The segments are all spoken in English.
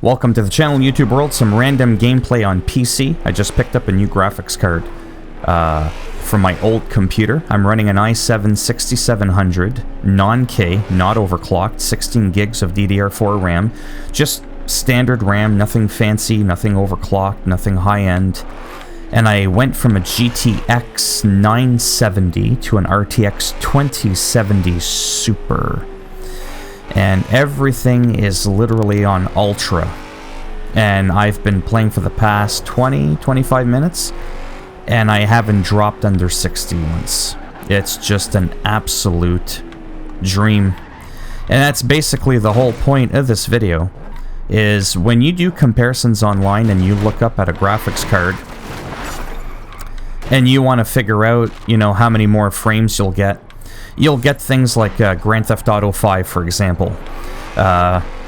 Welcome to the channel, YouTube world. Some random gameplay on PC. I just picked up a new graphics card from my old computer. I'm running an i7-6700, non-K, not overclocked, 16 gigs of DDR4 RAM. Just standard RAM, nothing fancy, nothing overclocked, nothing high-end. And I went from a GTX 970 to an RTX 2070 Super. And everything is literally on Ultra. And I've been playing for the past 20-25 minutes, and I haven't dropped under 60 once. It's just an absolute dream. And that's basically the whole point of this video, is when you do comparisons online and you look up at a graphics card, and you want to figure out, you know, how many more frames you'll get things like Grand Theft Auto 5, for example.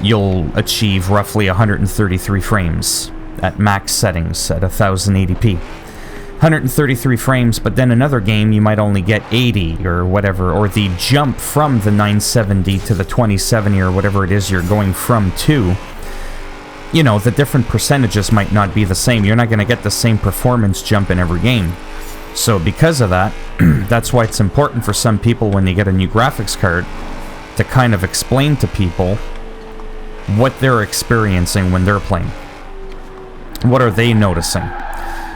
You'll achieve roughly 133 frames at max settings at 1080p. 133 frames, but then another game you might only get 80 or whatever, or the jump from the 970 to the 2070 or whatever it is you're going from to, you know, the different percentages might not be the same. You're not going to get the same performance jump in every game. So because of that, that's why it's important for some people when they get a new graphics card to kind of explain to people what they're experiencing when they're playing. What are they noticing?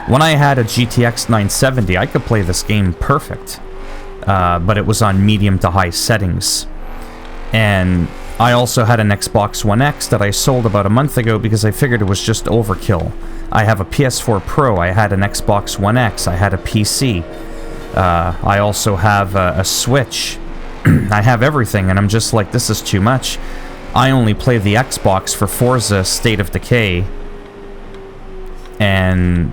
When I had a GTX 970, I could play this game perfect, but it was on medium to high settings. And I also had an Xbox One X that I sold about a month ago because I figured it was just overkill. I have a PS4 Pro, I had an Xbox One X, I had a PC, I also have a Switch. I have everything, and I'm just like, this is too much. I only play the Xbox for Forza, State of Decay, and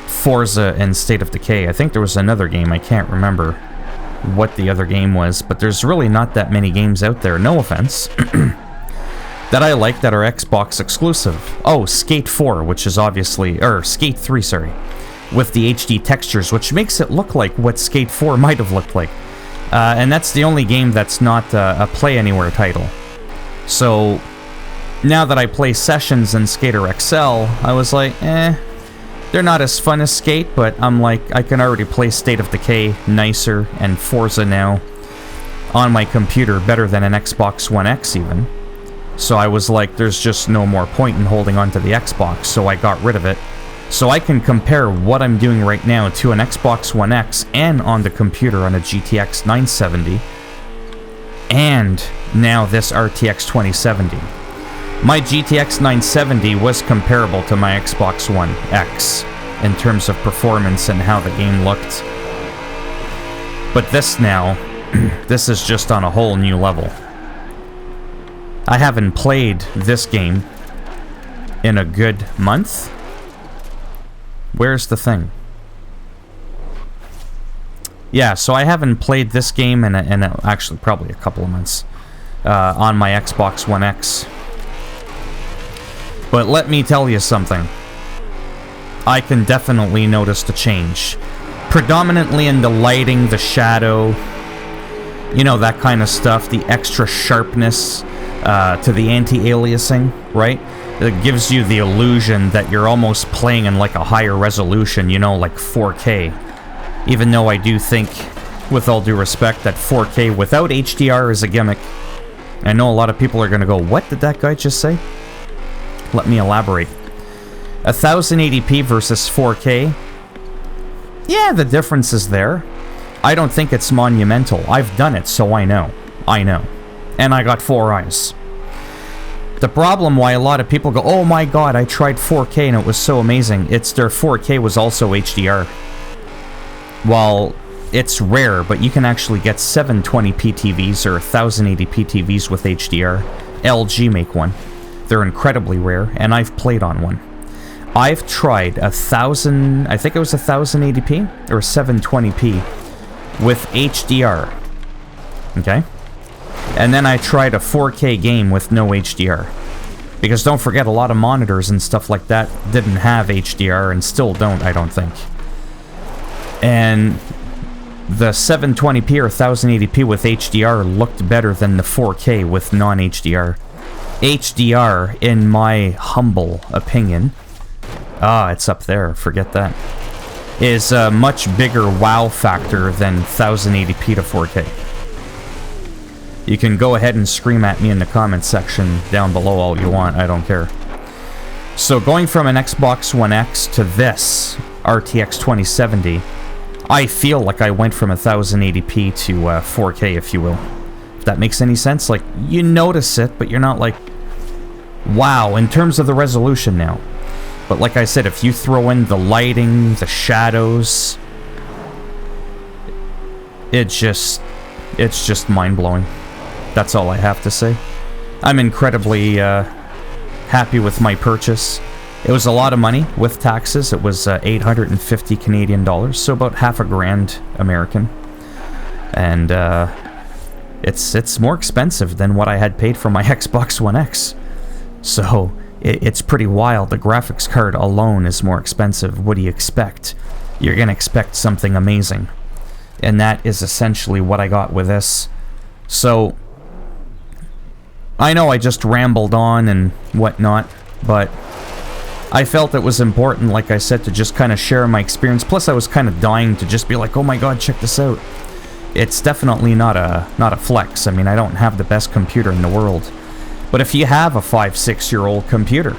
Forza and State of Decay. I think there was another game, I can't remember what the other game was, but there's really not that many games out there, no offense, that I like that are Xbox exclusive. Oh, Skate 4, which is obviously, or Skate 3, sorry, with the HD textures, which makes it look like what Skate 4 might have looked like. And that's the only game that's not a Play Anywhere title. So, now that I play Sessions and Skater XL, I was like, they're not as fun as Skate, but I'm like, I can already play State of Decay nicer and Forza now on my computer better than an Xbox One X even. So I was like, there's just no more point in holding on to the Xbox, so I got rid of it. So I can compare what I'm doing right now to an Xbox One X and on the computer on a GTX 970, and now this RTX 2070. My GTX 970 was comparable to my Xbox One X in terms of performance and how the game looked. But this now, this is just on a whole new level. I haven't played this game in a good month. Where's the thing? Yeah, so I haven't played this game in actually probably a couple of months on my Xbox One X. But let me tell you something. I can definitely notice the change. Predominantly in the lighting, the shadow, you know, that kind of stuff, the extra sharpness to the anti-aliasing, right? It gives you the illusion that you're almost playing in like a higher resolution, you know, like 4K. Even though I do think, with all due respect, that 4K without HDR is a gimmick. I know a lot of people are going to go, what did that guy just say? Let me elaborate. 1080p versus 4K. Yeah, the difference is there. I don't think it's monumental. I've done it, so I know. I know. And I got 4 eyes. The problem why a lot of people go, oh my god, I tried 4K and it was so amazing, it's their 4K was also HDR. Well, it's rare, but you can actually get 720p TVs or 1080p TVs with HDR. LG make one. They're incredibly rare, and I've played on one. I've tried 1000, I think it was 1080p or 720p with HDR. Okay? And then I tried a 4K game with no HDR. Because don't forget, a lot of monitors and stuff like that didn't have HDR and still don't, I don't think. And the 720p or 1080p with HDR looked better than the 4K with non-HDR. HDR, in my humble opinion, it's up there, forget that, is a much bigger wow factor than 1080p to 4K. You can go ahead and scream at me in the comments section down below all you want, I don't care. So going from an Xbox One X to this RTX 2070, I feel like I went from 1080p to 4K, if you will. If that makes any sense. Like, you notice it, but you're not like, wow, in terms of the resolution now. But like I said, if you throw in the lighting, the shadows, it's just mind-blowing. That's all I have to say. I'm incredibly happy with my purchase. It was a lot of money with taxes. It was 850 Canadian dollars, so about half a grand American. And it's more expensive than what I had paid for my Xbox One X. So it's pretty wild. The graphics card alone is more expensive. What do you expect? You're gonna expect something amazing. And that is essentially what I got with this. So I know I just rambled on and whatnot, but I felt it was important, like I said, to just kind of share my experience. Plus, I was kind of dying to just be like, oh my god, check this out. It's definitely not a flex. I mean, I don't have the best computer in the world. But if you have a 5-6-year-old computer,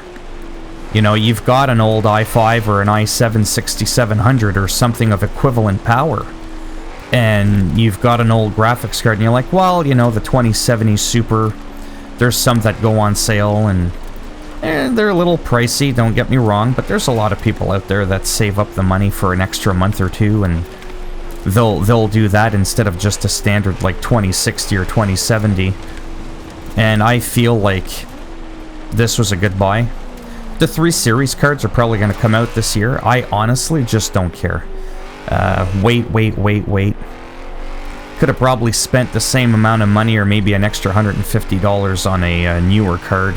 you know, you've got an old i5 or an i7 6700 or something of equivalent power, and you've got an old graphics card, and you're like, well, you know, the 2070 Super, there's some that go on sale, and they're a little pricey, don't get me wrong, but there's a lot of people out there that save up the money for an extra month or two, and they'll do that instead of just a standard like 2060 or 2070. And I feel like this was a good buy. The 3 series cards are probably going to come out this year. I honestly just don't care. Wait. Could have probably spent the same amount of money or maybe an extra $150 on a newer card.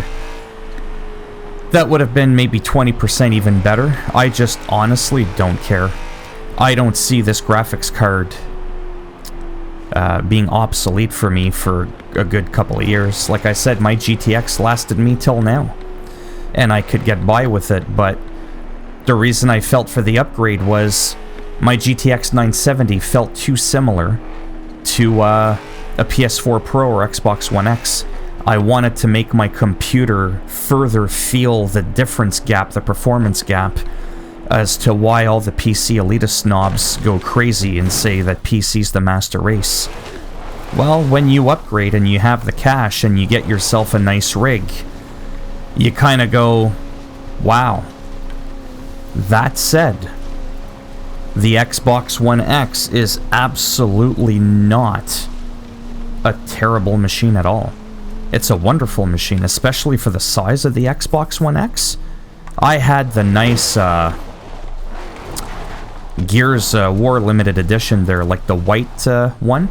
That would have been maybe 20% even better. I just honestly don't care. I don't see this graphics card being obsolete for me for a good couple of years. Like I said, my GTX lasted me till now, and I could get by with it, but the reason I felt for the upgrade was my GTX 970 felt too similar to a PS4 Pro or Xbox One X. I wanted to make my computer further feel the difference gap, the performance gap, as to why all the PC elitist snobs go crazy and say that PC's the master race. Well, when you upgrade and you have the cash and you get yourself a nice rig, you kind of go, wow. That said, the Xbox One X is absolutely not a terrible machine at all. It's a wonderful machine, especially for the size of the Xbox One X. I had the nice Gears War Limited Edition there, like the white one.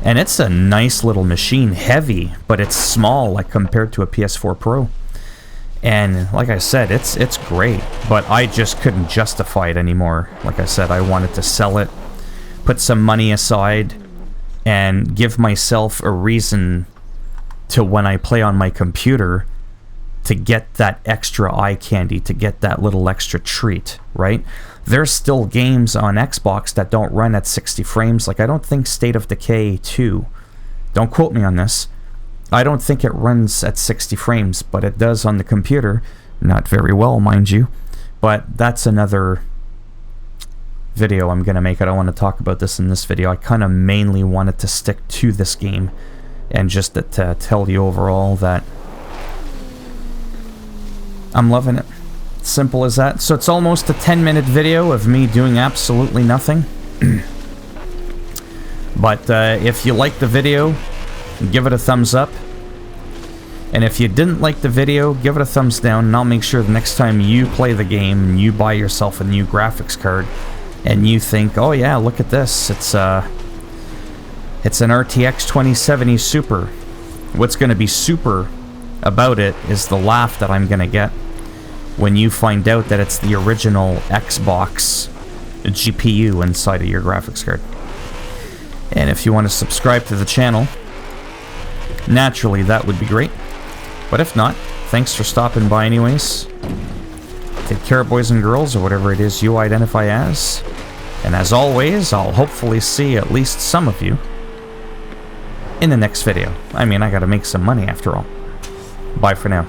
And it's a nice little machine, heavy, but it's small, like compared to a PS4 Pro. And like I said, it's great, but I just couldn't justify it anymore. Like I said, I wanted to sell it, put some money aside, and give myself a reason to, when I play on my computer, to get that extra eye candy, to get that little extra treat, right? There's still games on Xbox that don't run at 60 frames. Like, I don't think State of Decay 2, don't quote me on this, I don't think it runs at 60 frames, but it does on the computer. Not very well, mind you. But that's another video I'm going to make. I don't want to talk about this in this video. I kind of mainly wanted to stick to this game and just to tell you overall that I'm loving it. Simple as that. So it's almost a 10-minute video of me doing absolutely nothing. But if you like the video, give it a thumbs up. And if you didn't like the video, give it a thumbs down, and I'll make sure the next time you play the game and you buy yourself a new graphics card and you think, oh yeah, look at this, it's an RTX 2070 Super. What's going to be super about it is the laugh that I'm going to get when you find out that it's the original Xbox GPU inside of your graphics card. And if you want to subscribe to the channel, naturally that would be great. But if not, thanks for stopping by anyways. Take care, boys and girls, or whatever it is you identify as. And as always, I'll hopefully see at least some of you in the next video. I mean, I gotta make some money after all. Bye for now.